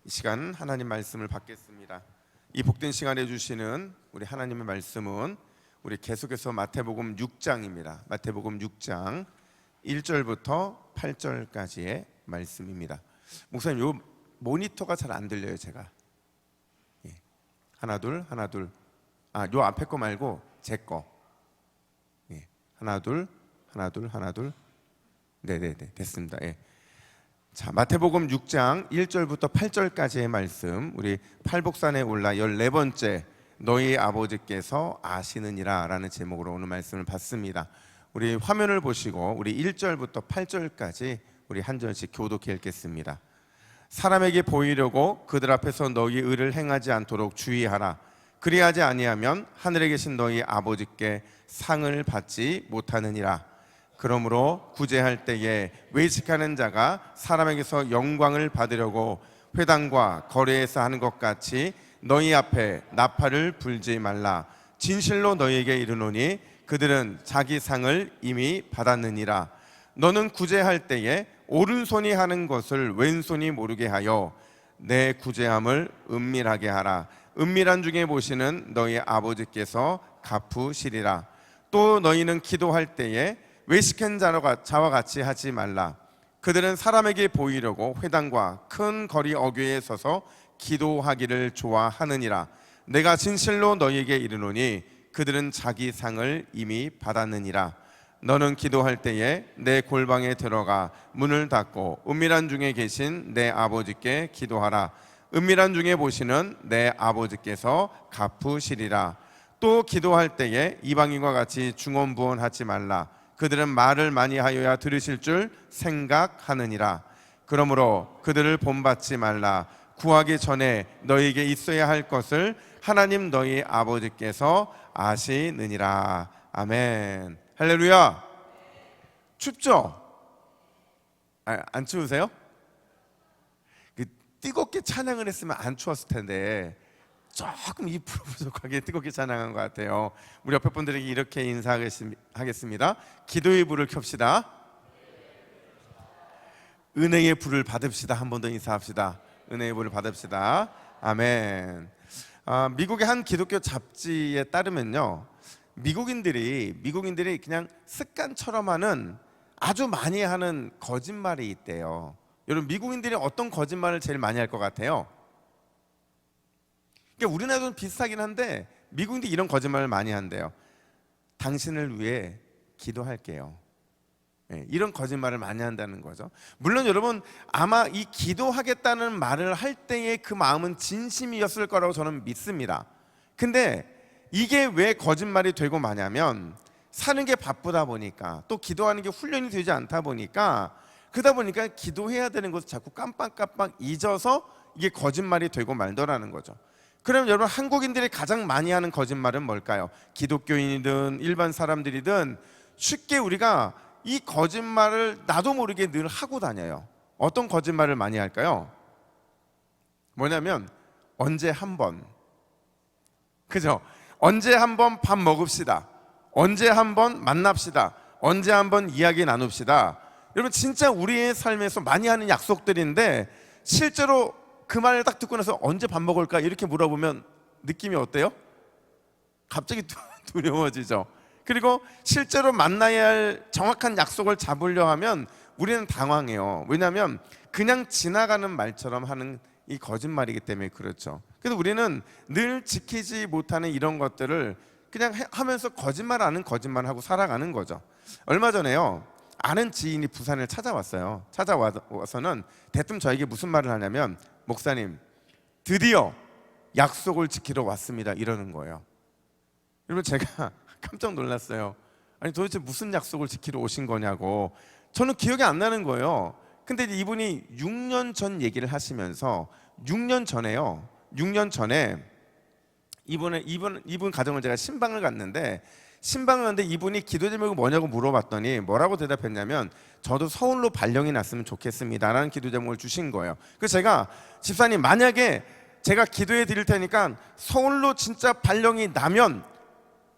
이 시간 하나님 말씀을 받겠습니다. 이 복된 시간에 주시는 우리 하나님의 말씀은 우리 계속해서 마태복음 6장입니다. 마태복음 6장 1절부터 8절까지의 말씀입니다. 목사님, 요 모니터가 잘 안 들려요. 제가 하나 둘 요 앞에 거 말고 제 거. 하나 둘 네네네, 됐습니다. 자, 마태복음 6장 1절부터 8절까지의 말씀, 우리 팔복산에 올라 14번째 너희 아버지께서 아시느니라 라는 제목으로 오늘 말씀을 받습니다. 우리 화면을 보시고 우리 1절부터 8절까지 우리 한 절씩 교독해 읽겠습니다. 사람에게 보이려고 그들 앞에서 너희 의를 행하지 않도록 주의하라. 그리하지 아니하면 하늘에 계신 너희 아버지께 상을 받지 못하느니라. 그러므로 구제할 때에 외식하는 자가 사람에게서 영광을 받으려고 회당과 거리에서 하는 것 같이 너희 앞에 나팔을 불지 말라. 진실로 너희에게 이르노니 그들은 자기 상을 이미 받았느니라. 너는 구제할 때에 오른손이 하는 것을 왼손이 모르게 하여 내 구제함을 은밀하게 하라. 은밀한 중에 보시는 너희 아버지께서 갚으시리라. 또 너희는 기도할 때에 외식한 자와 같이 하지 말라. 그들은 사람에게 보이려고 회당과 큰 거리 어귀에 서서 기도하기를 좋아하느니라. 내가 진실로 너희에게 이르노니 그들은 자기 상을 이미 받았느니라. 너는 기도할 때에 내 골방에 들어가 문을 닫고 은밀한 중에 계신 내 아버지께 기도하라. 은밀한 중에 보시는 내 아버지께서 갚으시리라. 또 기도할 때에 이방인과 같이 중언부언하지 말라. 그들은 말을 많이 하여야 들으실 줄 생각하느니라. 그러므로 그들을 본받지 말라. 구하기 전에 너희에게 있어야 할 것을 하나님 너희 아버지께서 아시느니라. 아멘. 할렐루야. 춥죠? 안 추우세요? 뜨겁게 찬양을 했으면 안 추웠을 텐데 조금 2% 부족하게 뜨겁게 찬양한 것 같아요. 우리 옆에 분들에게 이렇게 인사하겠습니다. 기도의 불을 켭시다. 은혜의 불을 받읍시다. 한 번 더 인사합시다. 은혜의 불을 받읍시다. 아멘. 미국의 한 기독교 잡지에 따르면요, 미국인들이 그냥 습관처럼 하는 아주 많이 하는 거짓말이 있대요. 여러분, 미국인들이 어떤 거짓말을 제일 많이 할 것 같아요? 그러니까 우리나라도 비슷하긴 한데 미국인들이 이런 거짓말을 많이 한대요. 당신을 위해 기도할게요. 이런 거짓말을 많이 한다는 거죠. 물론 여러분, 아마 이 기도하겠다는 말을 할 때의 그 마음은 진심이었을 거라고 저는 믿습니다. 근데 이게 왜 거짓말이 되고 마냐면 사는 게 바쁘다 보니까, 또 기도하는 게 훈련이 되지 않다 보니까, 그러다 보니까 기도해야 되는 것을 자꾸 깜빡깜빡 잊어서 이게 거짓말이 되고 말더라는 거죠. 그럼 여러분, 한국인들이 가장 많이 하는 거짓말은 뭘까요? 기독교인이든 일반 사람들이든 쉽게 우리가 이 거짓말을 나도 모르게 늘 하고 다녀요. 어떤 거짓말을 많이 할까요? 뭐냐면 언제 한번, 그죠? 언제 한번 밥 먹읍시다. 언제 한번 만납시다. 언제 한번 이야기 나눕시다. 여러분, 진짜 우리의 삶에서 많이 하는 약속들인데 실제로 그 말을 딱 듣고 나서 언제 밥 먹을까 이렇게 물어보면 느낌이 어때요? 갑자기 두려워지죠. 그리고 실제로 만나야 할 정확한 약속을 잡으려 하면 우리는 당황해요. 왜냐하면 그냥 지나가는 말처럼 하는 이 거짓말이기 때문에 그렇죠. 그래서 우리는 늘 지키지 못하는 이런 것들을 그냥 하면서 거짓말하는 거짓말하고 살아가는 거죠. 얼마 전에요, 아는 지인이 부산을 찾아왔어요. 찾아와서는 대뜸 저에게 무슨 말을 하냐면, 목사님, 드디어 약속을 지키러 왔습니다, 이러는 거예요. 여러분, 제가 깜짝 놀랐어요. 아니, 도대체 무슨 약속을 지키러 오신 거냐고. 저는 기억이 안 나는 거예요. 근데 이분이 6년 전 얘기를 하시면서 6년 전에 이분 가정을 제가 신방을 갔는데 이분이 기도 제목이 뭐냐고 물어봤더니 뭐라고 대답했냐면, 저도 서울로 발령이 났으면 좋겠습니다 라는 기도 제목을 주신 거예요. 그래서 제가, 집사님, 만약에 제가 기도해 드릴 테니까 서울로 진짜 발령이 나면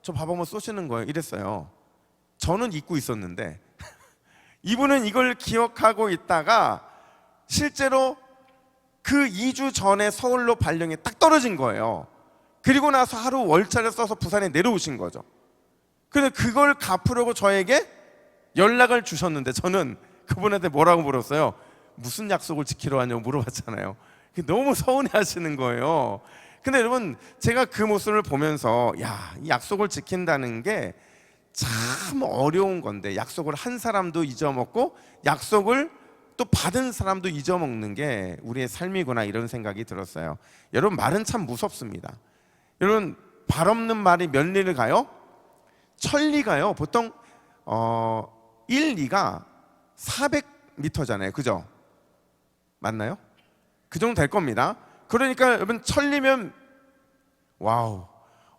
저 밥 한번 쏘시는 거예요, 이랬어요. 저는 잊고 있었는데 이분은 이걸 기억하고 있다가 실제로 그 2주 전에 서울로 발령이 딱 떨어진 거예요. 그리고 나서 하루 월차를 써서 부산에 내려오신 거죠. 근데 그걸 갚으려고 저에게 연락을 주셨는데 저는 그분한테 뭐라고 물었어요? 무슨 약속을 지키러 왔냐고 물어봤잖아요. 너무 서운해 하시는 거예요. 근데 여러분, 제가 그 모습을 보면서 이 약속을 지킨다는 게 참 어려운 건데, 약속을 한 사람도 잊어먹고 약속을 또 받은 사람도 잊어먹는 게 우리의 삶이구나, 이런 생각이 들었어요. 여러분, 말은 참 무섭습니다. 여러분, 발 없는 말이 몇 리를 가요? 천리가요. 보통 1, 2가 400m잖아요. 그죠? 맞나요? 그 정도 될 겁니다. 그러니까 여러분, 천리면 와우,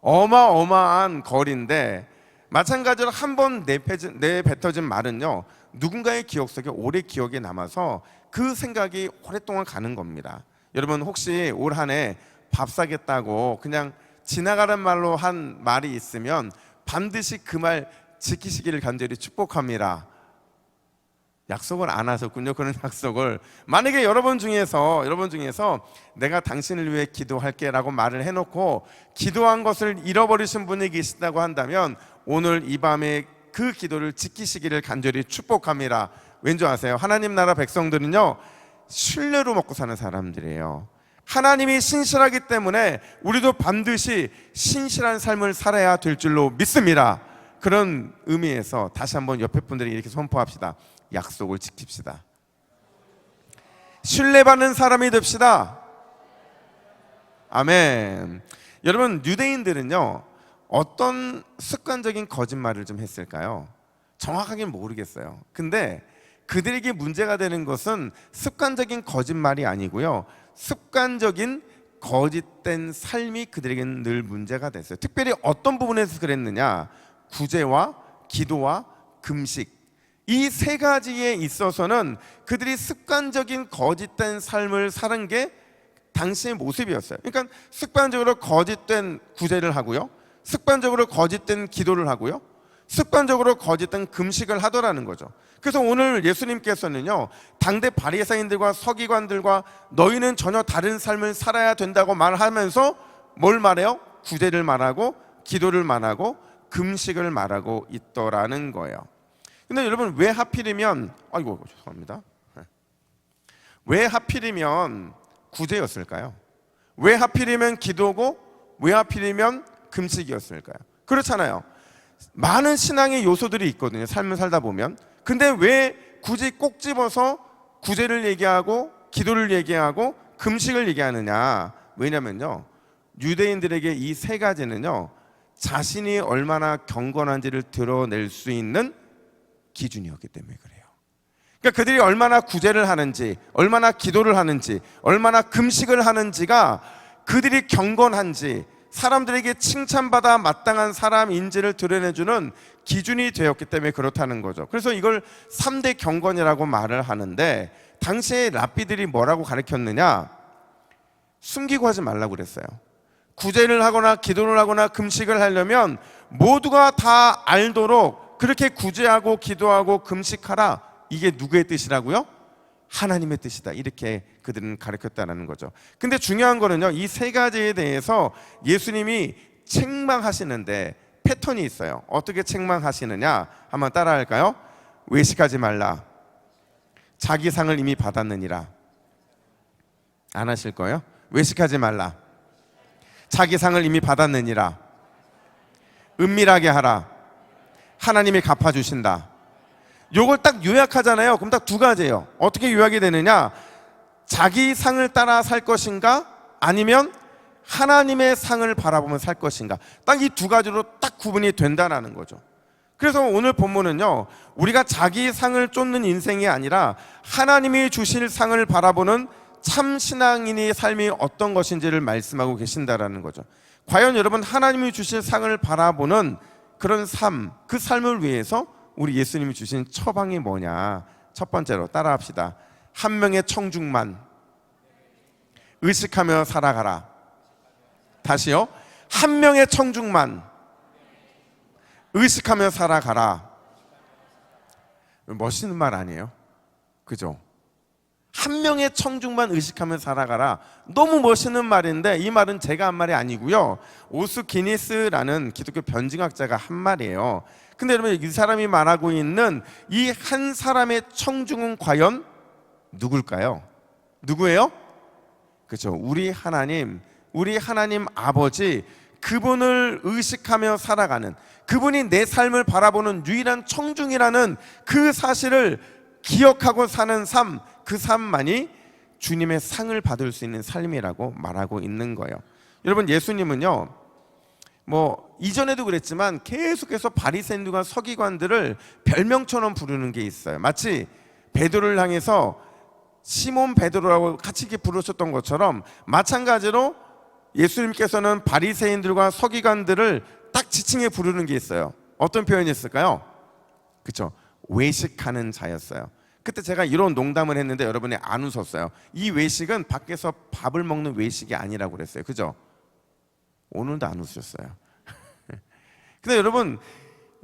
어마어마한 거리인데, 마찬가지로 한 번 내뱉어진 말은요, 누군가의 기억 속에 오래 기억에 남아서 그 생각이 오랫동안 가는 겁니다. 여러분, 혹시 올 한 해 밥 사겠다고 그냥 지나가는 말로 한 말이 있으면 반드시 그 말 지키시기를 간절히 축복합니다. 약속을 안 하셨군요. 그런 약속을. 만약에 여러분 중에서 내가 당신을 위해 기도할게 라고 말을 해놓고 기도한 것을 잃어버리신 분이 계시다고 한다면 오늘 이 밤에 그 기도를 지키시기를 간절히 축복합니다. 왠지 아세요? 하나님 나라 백성들은요, 신뢰로 먹고 사는 사람들이에요. 하나님이 신실하기 때문에 우리도 반드시 신실한 삶을 살아야 될 줄로 믿습니다. 그런 의미에서 다시 한번 옆에 분들이 이렇게 선포합시다. 약속을 지킵시다. 신뢰받는 사람이 됩시다. 아멘. 여러분, 유대인들은요, 어떤 습관적인 거짓말을 좀 했을까요? 정확하게는 모르겠어요. 근데 그들에게 문제가 되는 것은 습관적인 거짓말이 아니고요, 습관적인 거짓된 삶이 그들에게는 늘 문제가 됐어요. 특별히 어떤 부분에서 그랬느냐? 구제와 기도와 금식, 이 세 가지에 있어서는 그들이 습관적인 거짓된 삶을 사는 게 당시의 모습이었어요. 그러니까 습관적으로 거짓된 구제를 하고요, 습관적으로 거짓된 기도를 하고요, 습관적으로 거짓된 금식을 하더라는 거죠. 그래서 오늘 예수님께서는요, 당대 바리새인들과 서기관들과 너희는 전혀 다른 삶을 살아야 된다고 말하면서 뭘 말해요? 구제를 말하고 기도를 말하고 금식을 말하고 있더라는 거예요. 근데 여러분, 왜 하필이면 죄송합니다. 왜 하필이면 구제였을까요? 왜 하필이면 기도고 왜 하필이면 금식이었을까요? 그렇잖아요. 많은 신앙의 요소들이 있거든요, 삶을 살다 보면. 근데 왜 굳이 꼭 집어서 구제를 얘기하고 기도를 얘기하고 금식을 얘기하느냐? 왜냐면요, 유대인들에게 이 세 가지는요, 자신이 얼마나 경건한지를 드러낼 수 있는 기준이었기 때문에 그래요. 그러니까 그들이 얼마나 구제를 하는지, 얼마나 기도를 하는지, 얼마나 금식을 하는지가 그들이 경건한지, 사람들에게 칭찬받아 마땅한 사람인지를 드러내주는 기준이 되었기 때문에 그렇다는 거죠. 그래서 이걸 3대 경건이라고 말을 하는데, 당시에 랍비들이 뭐라고 가르쳤느냐? 숨기고 하지 말라고 그랬어요. 구제를 하거나 기도를 하거나 금식을 하려면 모두가 다 알도록 그렇게 구제하고 기도하고 금식하라. 이게 누구의 뜻이라고요? 하나님의 뜻이다. 이렇게 그들은 가르쳤다는 거죠. 근데 중요한 거는요, 이 세 가지에 대해서 예수님이 책망하시는데 패턴이 있어요. 어떻게 책망하시느냐? 한번 따라할까요? 외식하지 말라. 자기 상을 이미 받았느니라. 안 하실 거예요? 외식하지 말라. 자기 상을 이미 받았느니라. 은밀하게 하라. 하나님이 갚아주신다. 요걸 딱 요약하잖아요. 그럼 딱 두 가지예요. 어떻게 요약이 되느냐? 자기 상을 따라 살 것인가? 아니면 하나님의 상을 바라보며 살 것인가? 딱 이 두 가지로 딱 구분이 된다는 거죠. 그래서 오늘 본문은요, 우리가 자기 상을 쫓는 인생이 아니라 하나님이 주실 상을 바라보는 참 신앙인의 삶이 어떤 것인지를 말씀하고 계신다라는 거죠. 과연 여러분, 하나님이 주실 상을 바라보는 그런 삶, 그 삶을 위해서 우리 예수님이 주신 처방이 뭐냐? 첫 번째로 따라합시다. 한 명의 청중만 의식하며 살아가라. 다시요. 한 명의 청중만 의식하며 살아가라. 멋있는 말 아니에요? 그죠? 한 명의 청중만 의식하며 살아가라. 너무 멋있는 말인데 이 말은 제가 한 말이 아니고요, 오스 기니스라는 기독교 변증학자가 한 말이에요. 근데 여러분, 이 사람이 말하고 있는 이 한 사람의 청중은 과연 누굴까요? 누구예요? 그렇죠. 우리 하나님 아버지, 그분을 의식하며 살아가는, 그분이 내 삶을 바라보는 유일한 청중이라는 그 사실을 기억하고 사는 삶, 그 삶만이 주님의 상을 받을 수 있는 삶이라고 말하고 있는 거예요. 여러분, 예수님은요, 이전에도 그랬지만 계속해서 바리새인들과 서기관들을 별명처럼 부르는 게 있어요. 마치 베드로를 향해서 시몬 베드로라고 같이 이렇게 부르셨던 것처럼, 마찬가지로 예수님께서는 바리새인들과 서기관들을 딱 지칭해 부르는 게 있어요. 어떤 표현이었을까요? 그렇죠. 외식하는 자였어요. 그때 제가 이런 농담을 했는데 여러분이 안 웃었어요. 이 외식은 밖에서 밥을 먹는 외식이 아니라고 그랬어요. 그죠? 오늘도 안 웃으셨어요. 근데 여러분,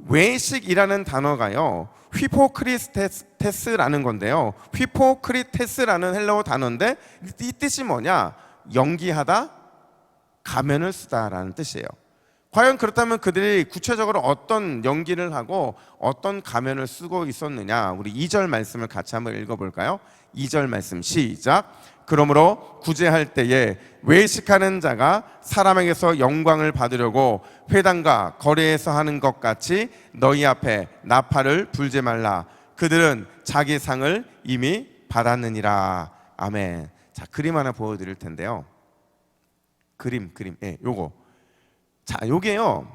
외식이라는 단어가요, 휘포크리테스라는 건데요, 휘포크리테스라는 헬라어 단어인데 이 뜻이 뭐냐? 연기하다, 가면을 쓰다라는 뜻이에요. 과연 그렇다면 그들이 구체적으로 어떤 연기를 하고 어떤 가면을 쓰고 있었느냐? 우리 2절 말씀을 같이 한번 읽어볼까요? 2절 말씀 시작. 그러므로 구제할 때에 외식하는 자가 사람에게서 영광을 받으려고 회당과 거리에서 하는 것 같이 너희 앞에 나팔을 불지 말라. 그들은 자기 상을 이미 받았느니라. 아멘. 자, 그림 하나 보여드릴 텐데요. 그림, 예, 요거. 자, 요게요,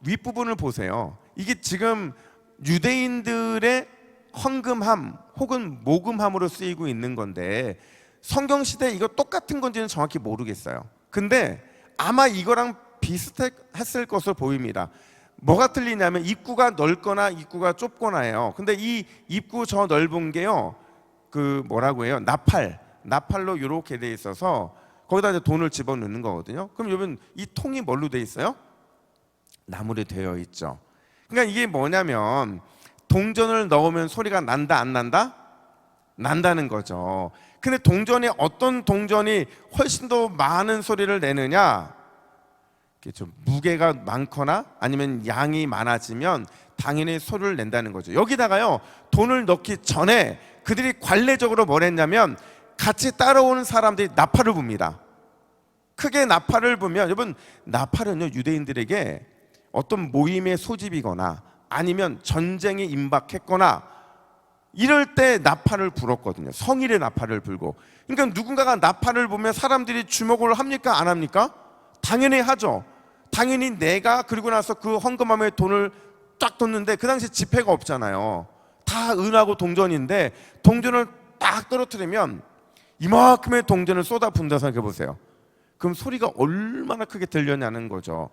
윗부분을 보세요. 이게 지금 유대인들의 헌금함 혹은 모금함으로 쓰이고 있는 건데, 성경시대 이거 똑같은 건지는 정확히 모르겠어요. 근데 아마 이거랑 비슷했을 것으로 보입니다. 뭐가 틀리냐면 입구가 넓거나 입구가 좁거나예요. 근데 이 입구 저 넓은 게요, 그 뭐라고 해요? 나팔로 이렇게 돼 있어서 거기다 이제 돈을 집어넣는 거거든요. 그럼 여러분, 이 통이 뭘로 돼 있어요? 나무로 되어 있죠. 그러니까 이게 뭐냐면, 동전을 넣으면 소리가 난다 안 난다? 난다는 거죠. 근데 동전이, 어떤 동전이 훨씬 더 많은 소리를 내느냐? 좀 무게가 많거나 아니면 양이 많아지면 당연히 소리를 낸다는 거죠. 여기다가요, 돈을 넣기 전에 그들이 관례적으로 뭘 했냐면 같이 따라오는 사람들이 나팔을 붑니다. 크게 나팔을 불면, 여러분, 나팔은요, 유대인들에게 어떤 모임의 소집이거나 아니면 전쟁이 임박했거나 이럴 때 나팔을 불었거든요. 성일의 나팔을 불고. 그러니까 누군가가 나팔을 불면 사람들이 주목을 합니까? 안 합니까? 당연히 하죠. 당연히 내가 그리고 나서 그 헌금함에 돈을 쫙 뒀는데 그 당시에 지폐가 없잖아요. 다 은하고 동전인데 동전을 딱 떨어뜨리면 이만큼의 동전을 쏟아 붓는다 생각해 보세요. 그럼 소리가 얼마나 크게 들렸냐는 거죠.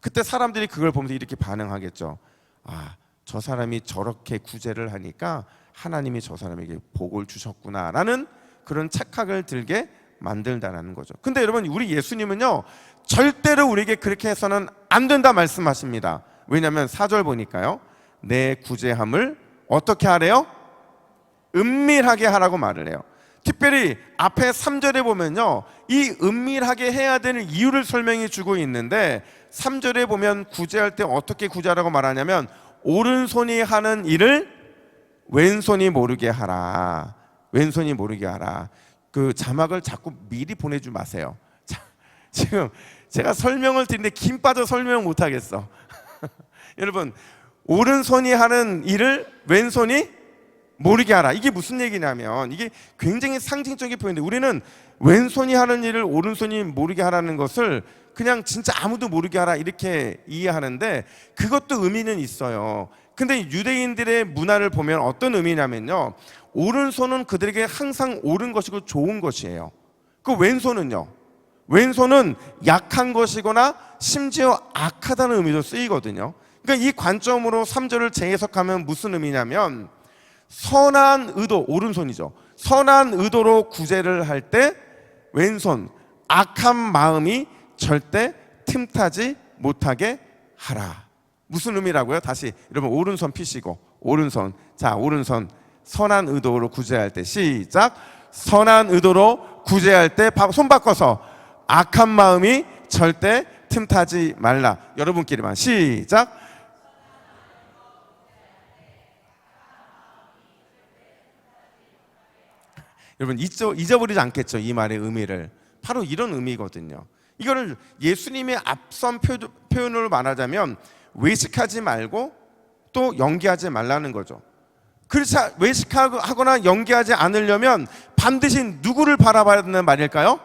그때 사람들이 그걸 보면서 이렇게 반응하겠죠. 아, 저 사람이 저렇게 구제를 하니까 하나님이 저 사람에게 복을 주셨구나라는 그런 착각을 들게 만들다라는 거죠. 근데 여러분, 우리 예수님은요, 절대로 우리에게 그렇게 해서는 안 된다 말씀하십니다. 왜냐하면 4절 보니까요, 내 구제함을 어떻게 하래요? 은밀하게 하라고 말을 해요. 특별히 앞에 3절에 보면요, 이 은밀하게 해야 되는 이유를 설명해 주고 있는데, 3절에 보면 구제할 때 어떻게 구제하라고 말하냐면, 오른손이 하는 일을 왼손이 모르게 하라. 왼손이 모르게 하라. 그 자막을 자꾸 미리 보내지 마세요. 자, 지금 제가 설명을 드리는데 김 빠져 설명 못 하겠어. 여러분, 오른손이 하는 일을 왼손이 모르게 하라. 이게 무슨 얘기냐면, 이게 굉장히 상징적인 표현인데, 우리는 왼손이 하는 일을 오른손이 모르게 하라는 것을 그냥 진짜 아무도 모르게 하라 이렇게 이해하는데, 그것도 의미는 있어요. 근데 유대인들의 문화를 보면 어떤 의미냐면요, 오른손은 그들에게 항상 옳은 것이고 좋은 것이에요. 그 왼손은요, 왼손은 약한 것이거나 심지어 악하다는 의미도 쓰이거든요. 그러니까 이 관점으로 3절을 재해석하면 무슨 의미냐면, 선한 의도, 오른손이죠. 선한 의도로 구제를 할 때 왼손, 악한 마음이 절대 틈타지 못하게 하라. 무슨 의미라고요? 다시 여러분, 오른손 피시고, 오른손. 자, 오른손 선한 의도로 구제할 때 시작. 선한 의도로 구제할 때 손 바꿔서 악한 마음이 절대 틈타지 말라. 여러분끼리만 시작. 여러분 잊어버리지 않겠죠? 이 말의 의미를. 바로 이런 의미거든요. 이거를 예수님의 앞선 표현으로 말하자면 외식하지 말고 또 연기하지 말라는 거죠. 그렇지, 외식하거나 연기하지 않으려면 반드시 누구를 바라봐야 된다는 말일까요?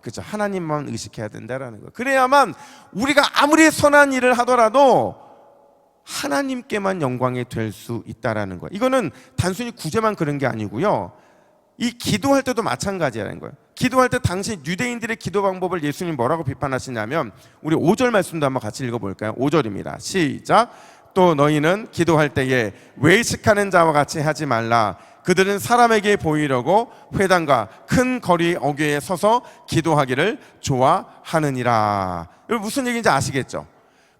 그렇죠. 하나님만 의식해야 된다라는 거. 그래야만 우리가 아무리 선한 일을 하더라도 하나님께만 영광이 될 수 있다라는 거예요. 이거는 단순히 구제만 그런 게 아니고요. 이 기도할 때도 마찬가지라는 거예요. 기도할 때 당시 유대인들의 기도 방법을 예수님 뭐라고 비판하시냐면, 우리 5절 말씀도 한번 같이 읽어볼까요? 5절입니다. 시작. 또 너희는 기도할 때에 외식하는 자와 같이 하지 말라. 그들은 사람에게 보이려고 회당과 큰 거리 어귀에 서서 기도하기를 좋아하느니라. 여러분 무슨 얘기인지 아시겠죠?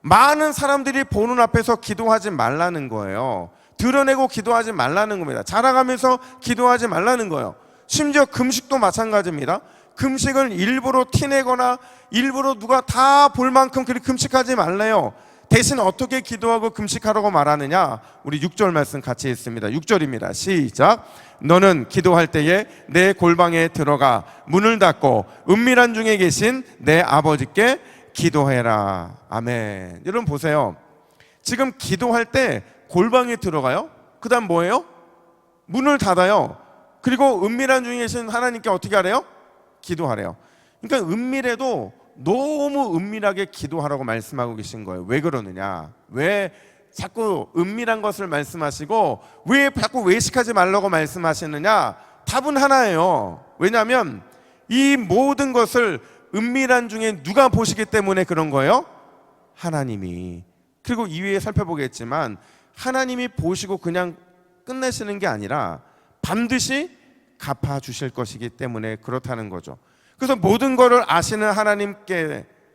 많은 사람들이 보는 앞에서 기도하지 말라는 거예요. 드러내고 기도하지 말라는 겁니다. 자랑하면서 기도하지 말라는 거예요. 심지어 금식도 마찬가지입니다. 금식을 일부러 티내거나 일부러 누가 다 볼 만큼 그렇게 금식하지 말래요. 대신 어떻게 기도하고 금식하라고 말하느냐? 우리 6절 말씀 같이 읽습니다. 6절입니다. 시작. 너는 기도할 때에 내 골방에 들어가 문을 닫고 은밀한 중에 계신 내 아버지께 기도해라. 아멘. 여러분 보세요. 지금 기도할 때 골방에 들어가요. 그 다음 뭐예요? 문을 닫아요. 그리고 은밀한 중에 계신 하나님께 어떻게 하래요? 기도하래요. 그러니까 은밀해도 너무 은밀하게 기도하라고 말씀하고 계신 거예요. 왜 그러느냐? 왜 자꾸 은밀한 것을 말씀하시고 왜 자꾸 외식하지 말라고 말씀하시느냐? 답은 하나예요. 왜냐하면 이 모든 것을 은밀한 중에 누가 보시기 때문에 그런 거예요? 하나님이. 그리고 이후에 살펴보겠지만 하나님이 보시고 그냥 끝내시는 게 아니라 반드시 갚아주실 것이기 때문에 그렇다는 거죠. 그래서 모든 것을 아시는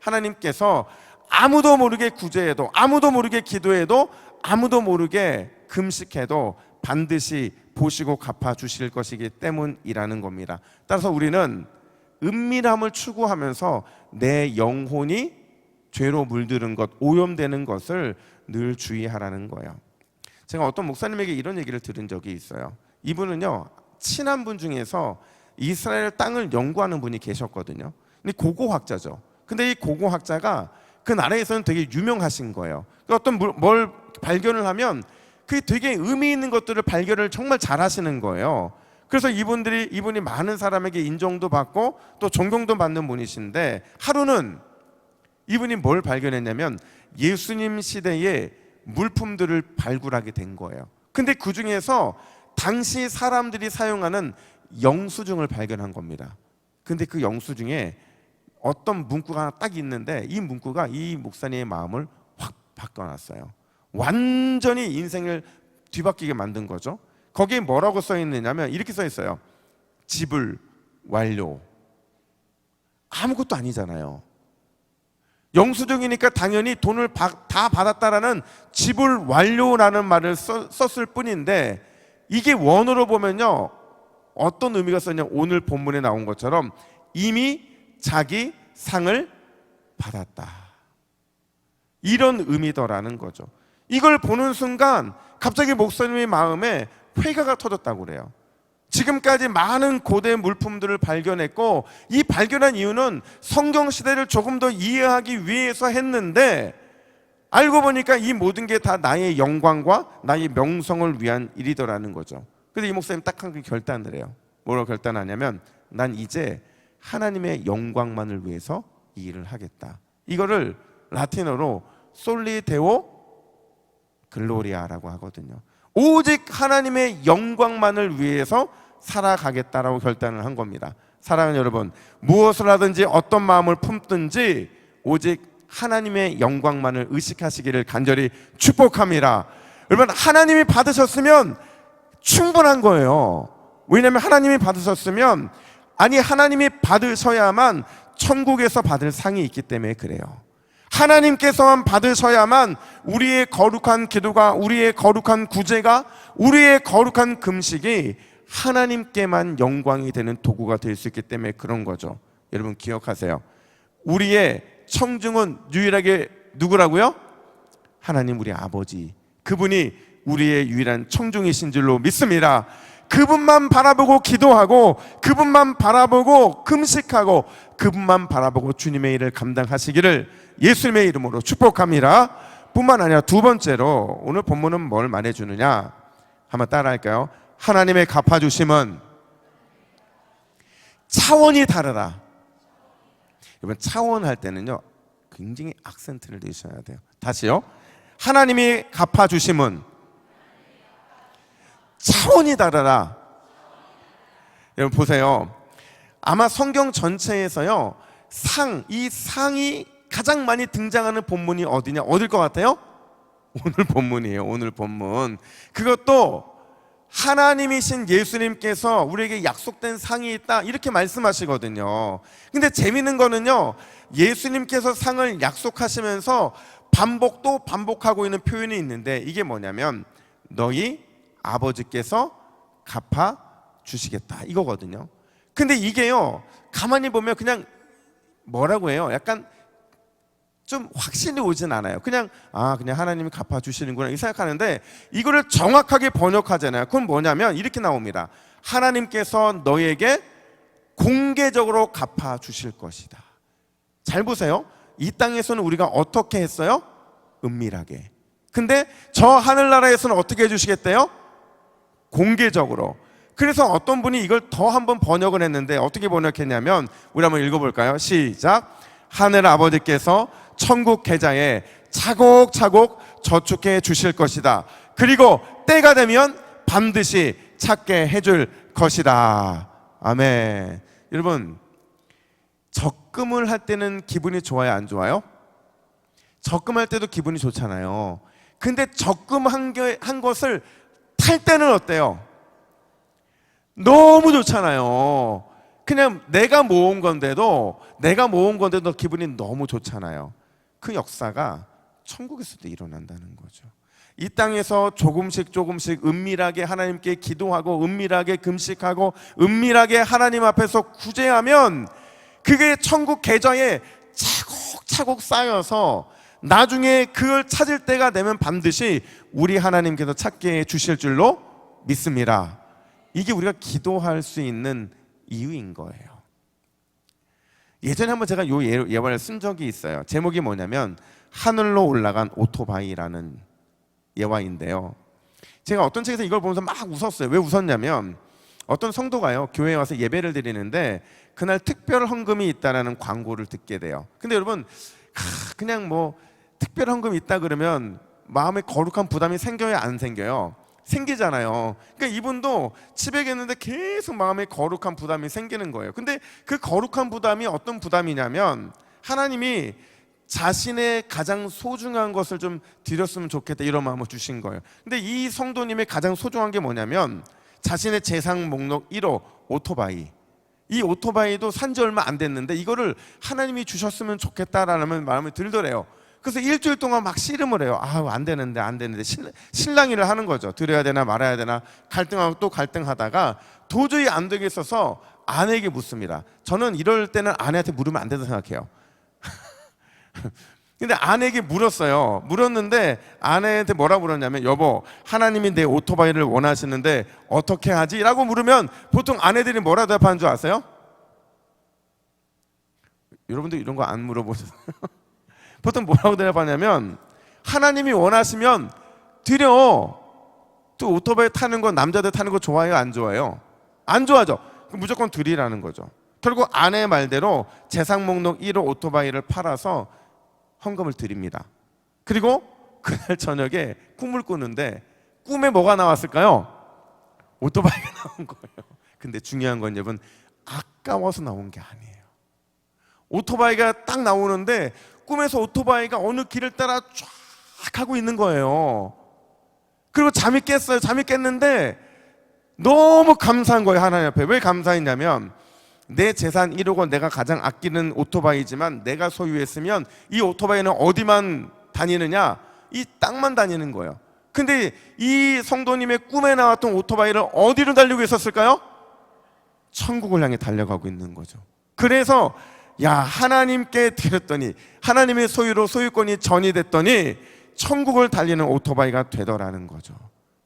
하나님께서 아무도 모르게 구제해도, 아무도 모르게 기도해도, 아무도 모르게 금식해도 반드시 보시고 갚아주실 것이기 때문이라는 겁니다. 따라서 우리는 은밀함을 추구하면서 내 영혼이 죄로 물들은 것, 오염되는 것을 늘 주의하라는 거예요. 제가 어떤 목사님에게 이런 얘기를 들은 적이 있어요. 이분은요, 친한 분 중에서 이스라엘 땅을 연구하는 분이 계셨거든요. 근데 고고학자죠. 근데 이 고고학자가 그 나라에서는 되게 유명하신 거예요. 어떤 뭘 발견을 하면 그게 되게 의미 있는 것들을 발견을 정말 잘하시는 거예요. 그래서 이분이 많은 사람에게 인정도 받고 또 존경도 받는 분이신데, 하루는 이분이 뭘 발견했냐면 예수님 시대의 물품들을 발굴하게 된 거예요. 근데 그 중에서 당시 사람들이 사용하는 영수증을 발견한 겁니다. 근데 그 영수증에 어떤 문구가 하나 딱 있는데, 이 문구가 이 목사님의 마음을 확 바꿔놨어요. 완전히 인생을 뒤바뀌게 만든 거죠. 거기에 뭐라고 써 있느냐면 이렇게 써 있어요. 지불 완료. 아무것도 아니잖아요. 영수증이니까 당연히 돈을 다 받았다라는 지불 완료라는 말을 썼을 뿐인데, 이게 원어로 보면요 어떤 의미가 썼냐, 오늘 본문에 나온 것처럼 이미 자기 상을 받았다, 이런 의미더라는 거죠. 이걸 보는 순간 갑자기 목사님의 마음에 회개가 터졌다고 그래요. 지금까지 많은 고대 물품들을 발견했고, 이 발견한 이유는 성경 시대를 조금 더 이해하기 위해서 했는데, 알고 보니까 이 모든 게 다 나의 영광과 나의 명성을 위한 일이더라는 거죠. 그래서 이 목사님 딱 한 개 결단을 해요. 뭐라고 결단하냐면, 난 이제 하나님의 영광만을 위해서 이 일을 하겠다. 이거를 라틴어로 솔리 데오 글로리아라고 하거든요. 오직 하나님의 영광만을 위해서 살아가겠다라고 결단을 한 겁니다. 사랑하는 여러분, 무엇을 하든지 어떤 마음을 품든지 오직 하나님의 영광만을 의식하시기를 간절히 축복합니다. 여러분, 하나님이 받으셨으면 충분한 거예요. 왜냐하면 하나님이 받으셨으면, 아니 하나님이 받으셔야만 천국에서 받을 상이 있기 때문에 그래요. 하나님께서만 받으셔야만 우리의 거룩한 기도가, 우리의 거룩한 구제가, 우리의 거룩한 금식이 하나님께만 영광이 되는 도구가 될 수 있기 때문에 그런 거죠. 여러분 기억하세요. 우리의 청중은 유일하게 누구라고요? 하나님 우리 아버지, 그분이 우리의 유일한 청중이신 줄로 믿습니다. 그분만 바라보고 기도하고, 그분만 바라보고 금식하고, 그분만 바라보고 주님의 일을 감당하시기를 예수님의 이름으로 축복합니다. 뿐만 아니라 두 번째로 오늘 본문은 뭘 말해주느냐, 한번 따라할까요? 하나님의 갚아주심은 차원이 다르다. 여러분 차원 할 때는요 굉장히 악센트를 내셔야 돼요. 다시요. 하나님이 갚아주심은 차원이 다르다. 여러분 보세요. 아마 성경 전체에서요 이 상이 가장 많이 등장하는 본문이 어디냐? 어딜 것 같아요? 오늘 본문이에요. 오늘 본문. 그것도 하나님이신 예수님께서 우리에게 약속된 상이 있다 이렇게 말씀하시거든요. 근데 재밌는 거는요 예수님께서 상을 약속하시면서 반복도 반복하고 있는 표현이 있는데, 이게 뭐냐면 너희 아버지께서 갚아 주시겠다 이거거든요. 근데 이게요 가만히 보면 그냥 뭐라고 해요? 약간 좀 확신이 오진 않아요. 그냥 하나님이 갚아 주시는구나 이 생각하는데, 이거를 정확하게 번역하잖아요. 그건 뭐냐면 이렇게 나옵니다. 하나님께서 너에게 공개적으로 갚아 주실 것이다. 잘 보세요. 이 땅에서는 우리가 어떻게 했어요? 은밀하게. 근데 저 하늘나라에서는 어떻게 해주시겠대요? 공개적으로. 그래서 어떤 분이 이걸 더 한번 번역을 했는데 어떻게 번역했냐면, 우리 한번 읽어볼까요? 시작. 하늘 아버지께서 천국 계좌에 차곡차곡 저축해 주실 것이다. 그리고 때가 되면 반드시 찾게 해줄 것이다. 아멘. 여러분 적금을 할 때는 기분이 좋아요, 안 좋아요? 적금할 때도 기분이 좋잖아요. 근데 적금한 것을 탈 때는 어때요? 너무 좋잖아요. 그냥 내가 모은 건데도 기분이 너무 좋잖아요. 그 역사가 천국에서도 일어난다는 거죠. 이 땅에서 조금씩 은밀하게 하나님께 기도하고, 은밀하게 금식하고, 은밀하게 하나님 앞에서 구제하면 그게 천국 계좌에 차곡차곡 쌓여서 나중에 그걸 찾을 때가 되면 반드시 우리 하나님께서 찾게 해 주실 줄로 믿습니다. 이게 우리가 기도할 수 있는 이유인 거예요. 예전에 한번 제가 요 예화를 쓴 적이 있어요. 제목이 뭐냐면 하늘로 올라간 오토바이라는 예화인데요. 제가 어떤 책에서 이걸 보면서 막 웃었어요. 왜 웃었냐면, 어떤 성도가요 교회에 와서 예배를 드리는데 그날 특별 헌금이 있다라는 광고를 듣게 돼요. 근데 여러분 그냥 뭐 특별 헌금이 있다 그러면 마음에 거룩한 부담이 생겨요, 안 생겨요? 생기잖아요. 그러니까 이분도 집에 계는데 계속 마음에 거룩한 부담이 생기는 거예요. 근데 그 거룩한 부담이 어떤 부담이냐면, 하나님이 자신의 가장 소중한 것을 좀 드렸으면 좋겠다 이런 마음을 주신 거예요. 근데 이 성도님의 가장 소중한 게 뭐냐면 자신의 재산 목록 1호 오토바이. 이 오토바이도 산지 얼마 안 됐는데 이거를 하나님이 주셨으면 좋겠다라는 마음이 들더래요. 그래서 일주일 동안 막 씨름을 해요. 안 되는데 실랑이를 하는 거죠. 드려야 되나 말아야 되나 갈등하고 또 갈등하다가 도저히 안 되겠어서 아내에게 묻습니다. 저는 이럴 때는 아내한테 물으면 안 된다고 생각해요. 근데 아내에게 물었어요. 물었는데 아내한테 뭐라 물었냐면, 여보, 하나님이 내 오토바이를 원하시는데 어떻게 하지? 라고 물으면 보통 아내들이 뭐라 대답하는 줄 아세요? 여러분들 이런 거 안 물어보셨어요? 보통 뭐라고 대답하냐면, 하나님이 원하시면 드려. 또 오토바이 타는 건, 남자들 타는 거 좋아해요, 안 좋아해요? 안 좋아하죠. 그럼 무조건 드리라는 거죠. 결국 아내의 말대로 재산 목록 1호 오토바이를 팔아서 헌금을 드립니다. 그리고 그날 저녁에 꿈을 꾸는데 꿈에 뭐가 나왔을까요? 오토바이가 나온 거예요. 근데 중요한 건 여러분, 아까워서 나온 게 아니에요. 오토바이가 딱 나오는데 꿈에서 오토바이가 어느 길을 따라 쫙 하고 있는 거예요. 그리고 잠이 깼어요. 잠이 깼는데 너무 감사한 거예요, 하나님 앞에. 왜 감사했냐면, 내 재산 1호고 내가 가장 아끼는 오토바이지만 내가 소유했으면 이 오토바이는 어디만 다니느냐? 이 땅만 다니는 거예요. 근데 이 성도님의 꿈에 나왔던 오토바이를 어디로 달리고 있었을까요? 천국을 향해 달려가고 있는 거죠. 그래서 야, 하나님께 드렸더니, 하나님의 소유로 소유권이 전이됐더니 천국을 달리는 오토바이가 되더라는 거죠.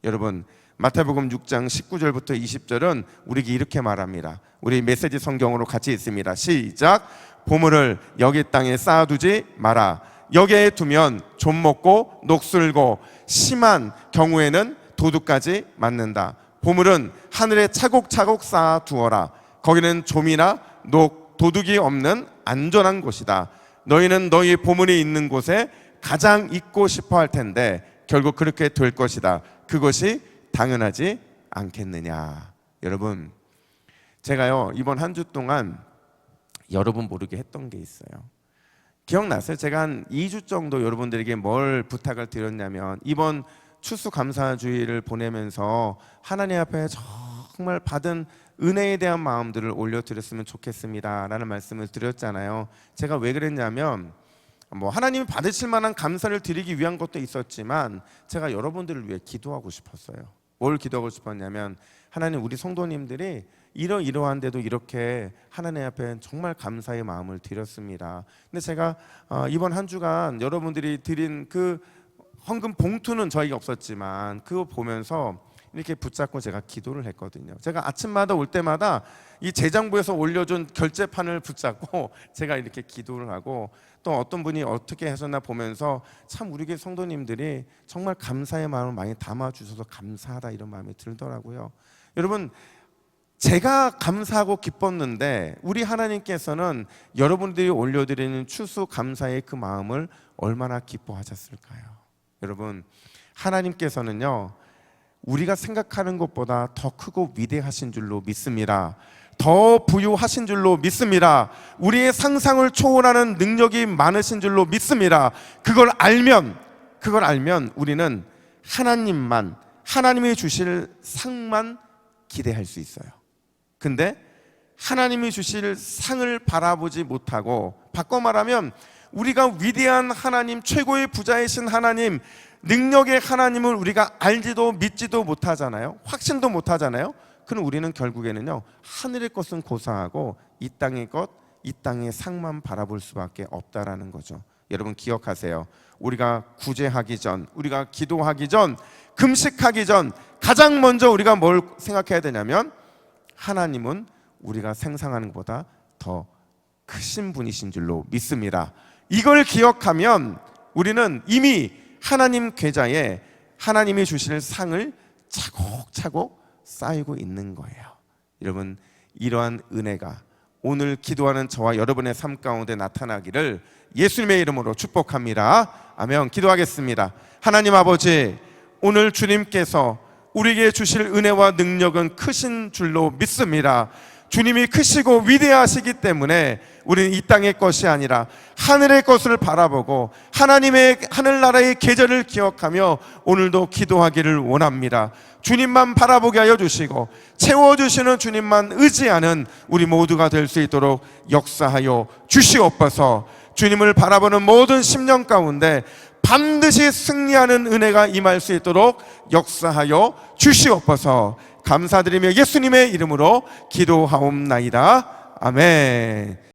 여러분, 마태복음 6장 19절부터 20절은 우리에게 이렇게 말합니다. 우리 메시지 성경으로 같이 읽습니다. 시작. 보물을 여기 땅에 쌓아두지 마라. 여기에 두면 좀 먹고 녹슬고 심한 경우에는 도둑까지 맞는다. 보물은 하늘에 차곡차곡 쌓아두어라. 거기는 좀이나 도둑이 없는 안전한 곳이다. 너희는 너희 보물이 있는 곳에 가장 있고 싶어 할 텐데 결국 그렇게 될 것이다. 그것이 당연하지 않겠느냐. 여러분, 제가요 이번 한 주 동안 여러분 모르게 했던 게 있어요. 기억나세요? 제가 한 2주 정도 여러분들에게 뭘 부탁을 드렸냐면, 이번 추수감사주의를 보내면서 하나님 앞에 정말 받은 은혜에 대한 마음들을 올려드렸으면 좋겠습니다 라는 말씀을 드렸잖아요. 제가 왜 그랬냐면, 하나님이 받으실 만한 감사를 드리기 위한 것도 있었지만 제가 여러분들을 위해 기도하고 싶었어요. 뭘 기도하고 싶었냐면, 하나님, 우리 성도님들이 이러한데도 이렇게 하나님 앞에 정말 감사의 마음을 드렸습니다. 근데 제가 이번 한 주간 여러분들이 드린 그 헌금 봉투는 저희가 없었지만 그거 보면서 이렇게 붙잡고 제가 기도를 했거든요. 제가 아침마다 올 때마다 이 재정부에서 올려준 결제판을 붙잡고 제가 이렇게 기도를 하고, 또 어떤 분이 어떻게 하셨나 보면서 참 우리 교회 성도님들이 정말 감사의 마음을 많이 담아주셔서 감사하다 이런 마음이 들더라고요. 여러분, 제가 감사하고 기뻤는데 우리 하나님께서는 여러분들이 올려드리는 추수 감사의 그 마음을 얼마나 기뻐하셨을까요? 여러분, 하나님께서는요 우리가 생각하는 것보다 더 크고 위대하신 줄로 믿습니다. 더 부유하신 줄로 믿습니다. 우리의 상상을 초월하는 능력이 많으신 줄로 믿습니다. 그걸 알면 우리는 하나님만, 하나님이 주실 상만 기대할 수 있어요. 근데 하나님이 주실 상을 바라보지 못하고, 바꿔 말하면 우리가 위대한 하나님, 최고의 부자이신 하나님, 능력의 하나님을 우리가 알지도 믿지도 못하잖아요. 확신도 못하잖아요. 그럼 우리는 결국에는요 하늘의 것은 고사하고 이 땅의 것, 이 땅의 상만 바라볼 수밖에 없다라는 거죠. 여러분 기억하세요. 우리가 구제하기 전, 우리가 기도하기 전, 금식하기 전 가장 먼저 우리가 뭘 생각해야 되냐면, 하나님은 우리가 생각하는 것보다 더 크신 분이신 줄로 믿습니다. 이걸 기억하면 우리는 이미 하나님 계좌에 하나님이 주실 상을 차곡차곡 쌓이고 있는 거예요. 여러분, 이러한 은혜가 오늘 기도하는 저와 여러분의 삶 가운데 나타나기를 예수님의 이름으로 축복합니다. 아멘. 기도하겠습니다. 하나님 아버지, 오늘 주님께서 우리에게 주실 은혜와 능력은 크신 줄로 믿습니다. 주님이 크시고 위대하시기 때문에 우리는 이 땅의 것이 아니라 하늘의 것을 바라보고 하나님의 하늘나라의 계절을 기억하며 오늘도 기도하기를 원합니다. 주님만 바라보게 하여 주시고 채워주시는 주님만 의지하는 우리 모두가 될 수 있도록 역사하여 주시옵소서. 주님을 바라보는 모든 심령 가운데 반드시 승리하는 은혜가 임할 수 있도록 역사하여 주시옵소서. 감사드리며 예수님의 이름으로 기도하옵나이다. 아멘.